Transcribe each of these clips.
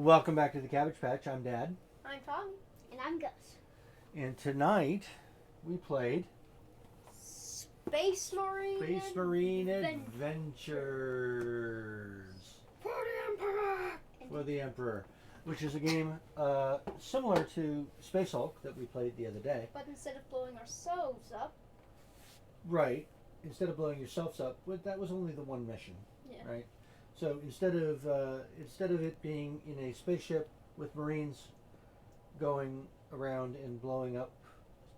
Welcome back to the Cabbage Patch. I'm Dad. I'm Tommy. And I'm Gus. And tonight we played Space Marine Adventures for the Emperor. for the Emperor, which is a game similar to Space Hulk that we played the other day. But instead of blowing ourselves up, Right. Instead of blowing yourselves up, that was only the one mission. yeah. Right. So instead of it being in a spaceship with Marines going around and blowing up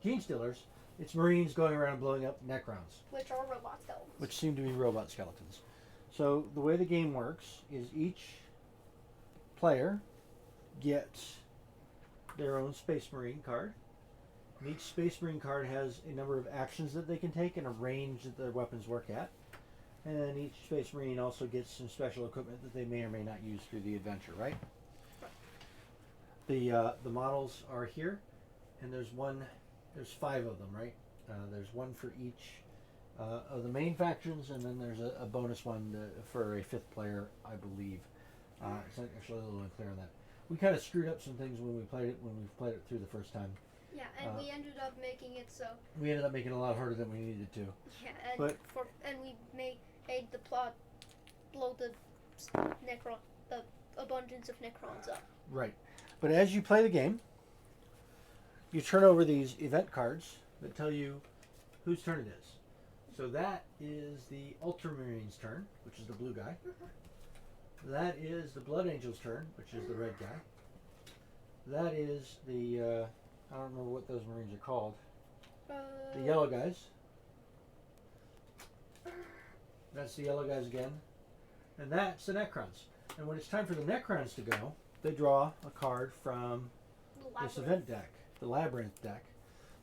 Gene Stealers, it's Marines going around and blowing up Necrons, Which are robot skeletons. which seem to be robot skeletons. So the way the game works is each player gets their own Space Marine card. And each Space Marine card has a number of actions that they can take and a range that their weapons work at. And then each Space Marine also gets some special equipment that they may or may not use through the adventure, right? The models are here, and there's 5 of them, right? There's one for each of the main factions, and then there's a bonus one for a 5th player, I believe. It's actually a little unclear on that. We kind of screwed up some things when we played it through the first time. Yeah, and we ended up making it so. We ended up making it a lot harder than we needed to. Yeah, and we made the plot blow the abundance of Necrons up. Right. But as you play the game, you turn over these event cards that tell you whose turn it is. So that is the Ultramarine's turn, which is the blue guy. That is the Blood Angel's turn, which is the red guy. That is the, I don't remember what those Marines are called. The yellow guys. That's the yellow guys again. And that's the Necrons. And when it's time for the Necrons to go, they draw a card from this event deck, the Labyrinth deck,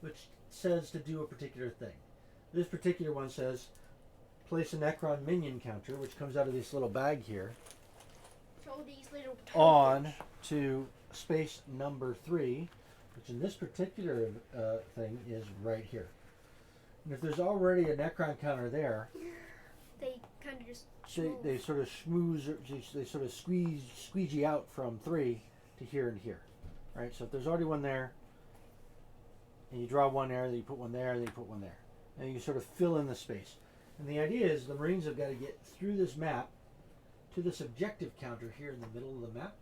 which says to do a particular thing. This particular one says place a Necron minion counter, which comes out of this little bag here, So these little on to space number 3, which in this particular thing is right here. And if there's already a Necron counter there, they kind of just they sort of they sort of squeegee out from 3 to here and here, right? So if there's already one there, and you draw one there, then you put one there, then you put one there, and you sort of fill in the space. And the idea is the Marines have got to get through this map to this objective counter here in the middle of the map.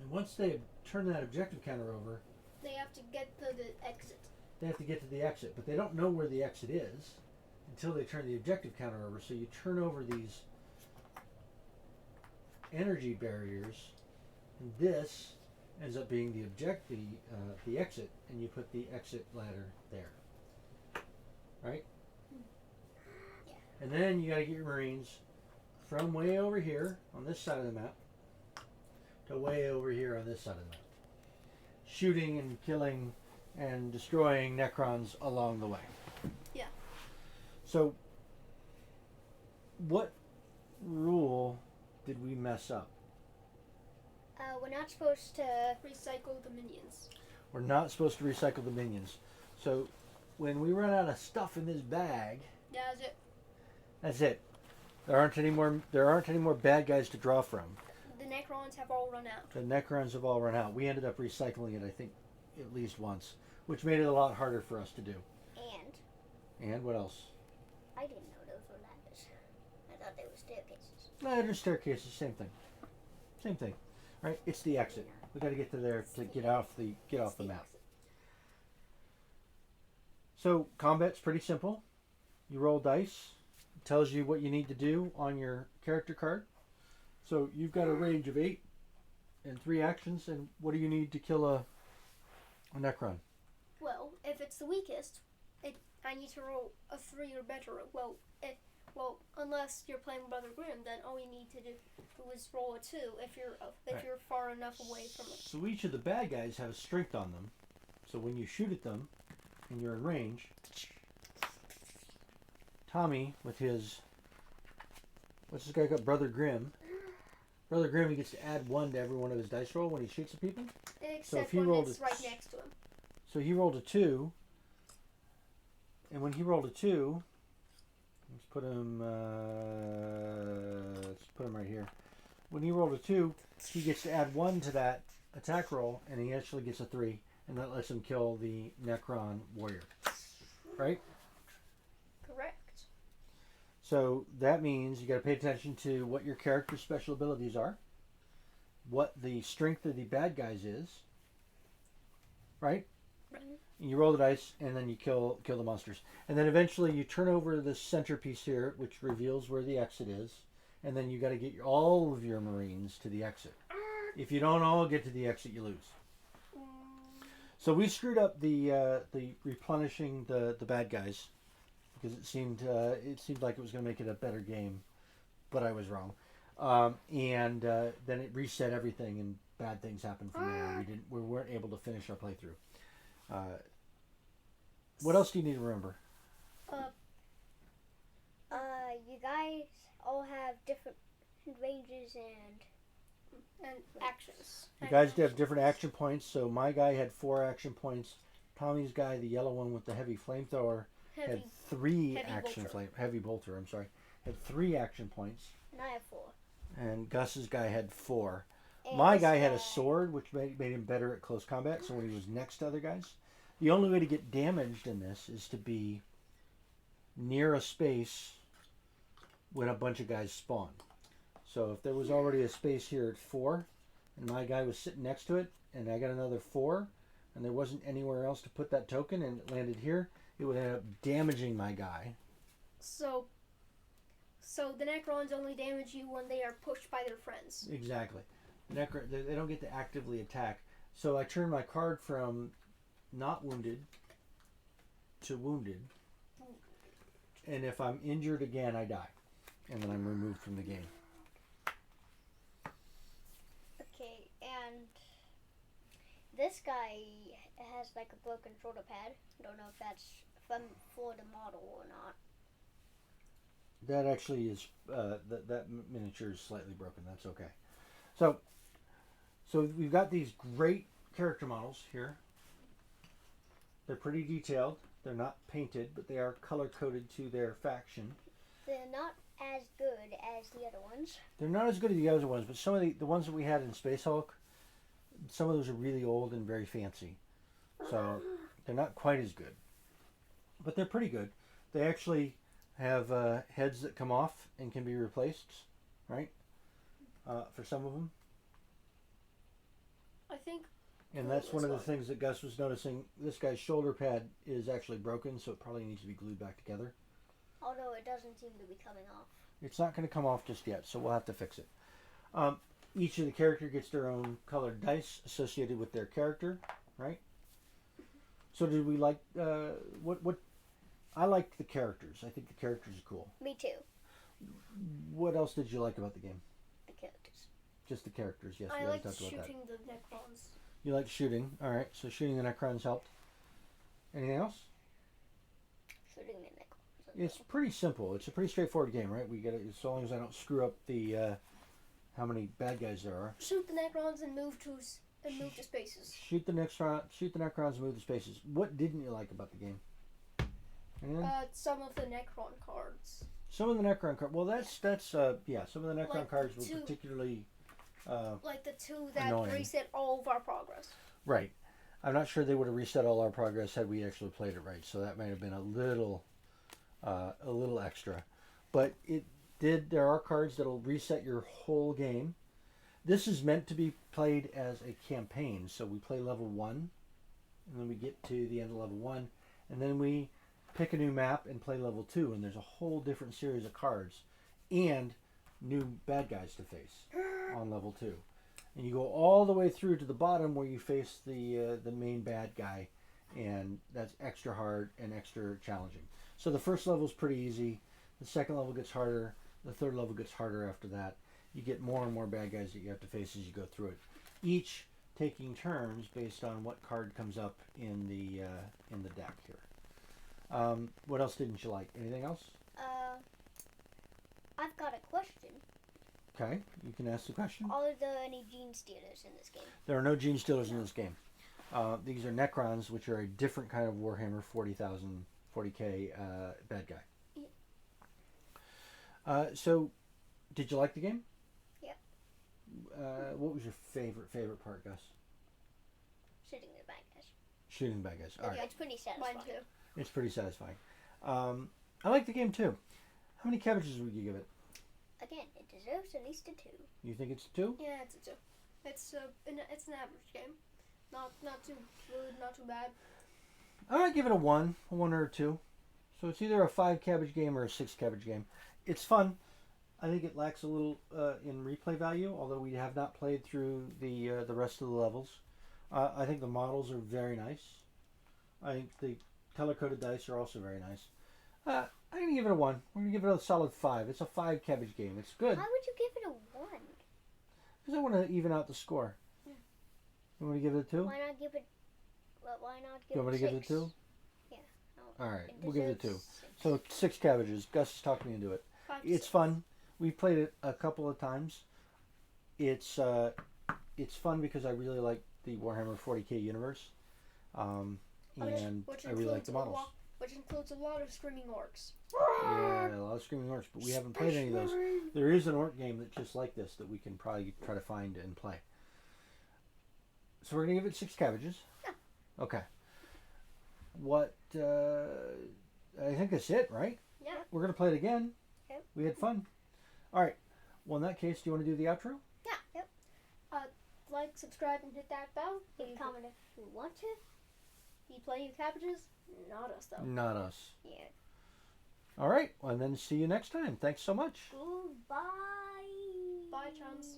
And once they turn that objective counter over, they have to get to the exit. they have to get to the exit, but they don't know where the exit is until they turn the objective counter over. So you turn over these energy barriers, and this ends up being the exit, and you put the exit ladder there, right? Yeah. And then you got to get your Marines from way over here on this side of the map to way over here on this side of the map, shooting and killing and destroying Necrons along the way. Yeah. So, what rule did we mess up? We're not supposed to. Recycle the minions. We're not supposed to recycle the minions. So, when we run out of stuff in this bag, Yeah, that's it. that's it. There aren't any more bad guys to draw from. The Necrons have all run out. The Necrons have all run out. We ended up recycling it, I think, at least once, which made it a lot harder for us to do. And what else? I didn't know those were ladders. I thought they were staircases. Ladder staircases, same thing. Same thing, right? It's the exit. We got to get to there to get off the map. So combat's pretty simple. You roll dice. It tells you what you need to do on your character card. So you've got a range of 8 and 3 actions. And what do you need to kill a Necron? Well, if it's the weakest, I need to roll a 3 or better. Well, unless you're playing Brother Grimm, then all you need to do is roll a 2 if you're far enough away from it. So each of the bad guys have a strength on them. So when you shoot at them and you're in range, Tommy with his, what's this guy got? Brother Grimm. Brother Grimm, he gets to add 1 to every one of his dice roll when he shoots at people. Except if he when rolled it's right next to him. So he rolled a 2, and when he rolled a 2, let's put him right here. When he rolled a 2, he gets to add 1 to that attack roll, and he actually gets a 3, and that lets him kill the Necron warrior. Right? Correct. So that means you got to pay attention to what your character's special abilities are, what the strength of the bad guys is, right? Right. And you roll the dice, and then you kill the monsters. And then eventually you turn over the centerpiece here, which reveals where the exit is, and then you got to get all of your Marines to the exit. If you don't all get to the exit, you lose. So we screwed up the replenishing the bad guys because it seemed like it was going to make it a better game, but I was wrong. And then it reset everything, and bad things happened from there. We weren't able to finish our playthrough. What else do you need to remember? You guys all have different ranges and actions. You guys have different action points. So my guy had 4 action points. Tommy's guy, the yellow one with the heavy flamethrower, had 3 action heavy bolter. I'm sorry, had 3 action points. and I have 4. And Gus's guy had 4. And My this guy had a sword, which made him better at close combat. So when he was next to other guys, the only way to get damaged in this is to be near a space when a bunch of guys spawn. So if there was already a space here at 4, and my guy was sitting next to it, and I got another 4, and there wasn't anywhere else to put that token, and it landed here, it would end up damaging my guy. So the Necrons only damage you when they are pushed by their friends. Exactly. They don't get to actively attack. So I turn my card from not wounded to wounded, and if I'm injured again, I die, and then I'm removed from the game. Okay, and this guy has like a broken shoulder pad. Don't know if that's from for the model or not. That actually is that miniature is slightly broken. That's okay. So we've got these great character models here. They're pretty detailed. They're not painted, but they are color coded to their faction. They're not as good as the other ones. They're not as good as the other ones, but some of the ones that we had in Space Hulk, some of those are really old and very fancy. So they're not quite as good. But they're pretty good. They actually have heads that come off and can be replaced, right? For some of them. I think. And that's one of the things that Gus was noticing. This guy's shoulder pad is actually broken, so it probably needs to be glued back together. Although it doesn't seem to be coming off. It's not going to come off just yet, so we'll have to fix it. Each of the character gets their own colored dice associated with their character, right? So did we like what? I liked the characters. I think the characters are cool. Me too. What else did you like about the game? The characters. Just the characters, yes. I we already liked talked about shooting the Necrons. that. You like shooting, all right. So shooting the Necrons helped. Anything else? Shooting the Necrons. It's pretty simple. It's a pretty straightforward game, right? We get it as long as I don't screw up the how many bad guys there are. Shoot the Necrons and move to spaces. Shoot the Necrons, and move the spaces. What didn't you like about the game? Anything? Some of the Necron cards. Some of the Necron cards. Well, that's yeah. Some of the Necron Like cards the were particularly like the 2 that annoying. reset all of our progress. Right. I'm not sure they would have reset all our progress had we actually played it right. So that might have been a little extra, but it did. There are cards that'll reset your whole game. This is meant to be played as a campaign. So we play level 1, and then we get to the end of level 1, and then we pick a new map and play level 2, and there's a whole different series of cards and new bad guys to face on level 2. And you go all the way through to the bottom where you face the main bad guy, and that's extra hard and extra challenging. So the first level is pretty easy. The second level gets harder. The third level gets harder after that. You get more and more bad guys that you have to face as you go through it. Each taking turns based on what card comes up in the deck here. What else didn't you like? Anything else? I've got a question. Okay, you can ask the question. Are there any gene stealers in this game? There are no gene stealers in this game. These are Necrons, which are a different kind of Warhammer 40k bad guy. So, did you like the game? Yep. What was your favorite part, Gus? Shooting the bad guys. Shooting the bad guys. All right. It's pretty satisfying. Mine too. It's pretty satisfying. I like the game too. How many cabbages would you give it? Again, it deserves at least a 2. You think it's a 2? Yeah, it's a 2. It's an average game. Not too good, not too bad. I might give it a 1 or a 2. So it's either a 5 cabbage game or a 6 cabbage game. It's fun. I think it lacks a little in replay value, although we have not played through the rest of the levels. I think the models are very nice. I think the color-coded dice are also very nice. I'm going to give it a 1. We're going to give it a solid 5. It's a 5 cabbage game. It's good. Why would you give it a 1? Because I want to even out the score. Yeah. You want to give it a 2? Why not give it? Well, why not give You want me it to 6? give it a 2? Yeah. No, All right, it we'll give it a 2. deserves 6. So 6 cabbages. Gus has talked me into it. 5 to It's 6. fun. We've played it a couple of times. It's fun because I really like the Warhammer 40k universe, and Which I really like the models. Which includes a lot of screaming orcs. Yeah, a lot of screaming orcs, but we haven't played any of those. There is an orc game that's just like this that we can probably try to find and play. So we're gonna give it 6 cabbages. Yeah. Okay. What? I think that's it, right? Yeah. We're gonna play it again. Yep. We had fun. All right. Well, in that case, do you want to do the outro? Yeah. Yep. Like, subscribe, and hit that bell. Leave a comment if you want to. You play your cabbages? Not us though. Not us. Yeah. All right. Well, and then see you next time. Thanks so much. Goodbye. Bye, chums.